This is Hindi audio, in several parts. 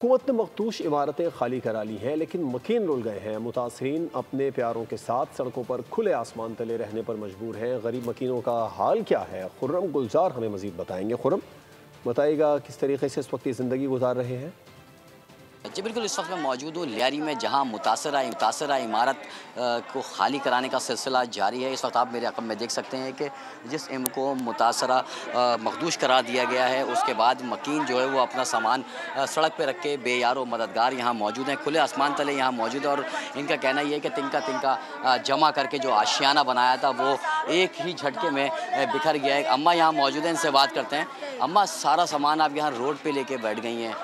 हुकूमत ने मखदूश इमारतें खाली करा ली हैं, लेकिन मकीन रुल गए हैं। मुतासरीन अपने प्यारों के साथ सड़कों पर खुले आसमान तले रहने पर मजबूर हैं। गरीब मकीनों का हाल क्या है, खुर्रम गुलजार हमें मजीद बताएंगे। खुर्रम, बताइएगा किस तरीके से इस वक्त ज़िंदगी गुजार रहे हैं? जी बिल्कुल, इस वक्त मैं मौजूद हूँ लियारी में, जहाँ मुतासरा इमारत को खाली कराने का सिलसिला जारी है। इस वक्त आप मेरे अक़ब में देख सकते हैं कि जिस इम को मुतासरा मखदूश करार दिया गया है, उसके बाद मकीन जो है वो अपना सामान सड़क पे रख के बेयार व मददगार यहाँ मौजूद हैं। खुले आसमान तले यहाँ मौजूद है और इनका कहना ये है कि तिनका तिनका जमा करके जो आशियाना बनाया था वो एक ही झटके में बिखर गया है। अम्मा यहाँ मौजूद हैं, इनसे बात करते हैं। अम्मा, सारा सामान आप यहाँ रोड पर लेके बैठ गई हैं,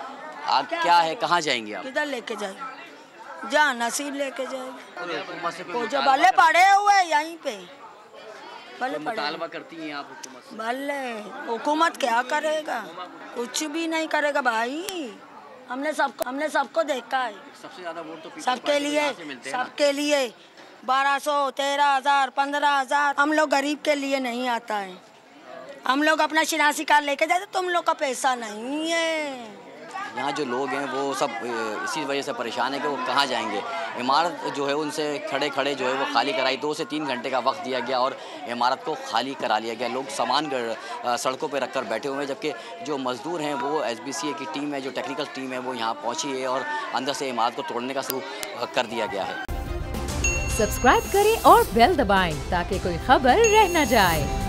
आप क्या है, कहाँ जाएंगे आप? किधर लेके जाएंगे? जहाँ नसीब लेके जाएंगे। वो जो भले पड़े हुए यहीं पे भले मुतालबा करती हैं आप हुकूमत से? भले हुकूमत क्या करेगा, कुछ भी नहीं करेगा भाई। हमने सबको देखा है। सबसे ज्यादा वोट तो सबके लिए 1200, 13,000, 15,000। हम लोग गरीब के लिए नहीं आता है। हम लोग अपना शिनासी कार्ड लेके जाते, तुम लोग का पैसा नहीं है। यहाँ जो लोग हैं वो सब इसी वजह से परेशान है कि वो कहाँ जाएंगे। इमारत जो है उनसे खड़े खड़े जो है वो खाली कराई, 2 से 3 घंटे का वक्त दिया गया और इमारत को खाली करा लिया गया। लोग सामान सड़कों पे रखकर बैठे हुए हैं, जबकि जो मज़दूर हैं वो SBCA की टीम है, जो टेक्निकल टीम है वो यहाँ पहुँची है और अंदर से इमारत को तोड़ने का शुरू कर दिया गया है। सब्सक्राइब करें और बेल दबाएं ताकि कोई खबर रह न जाए।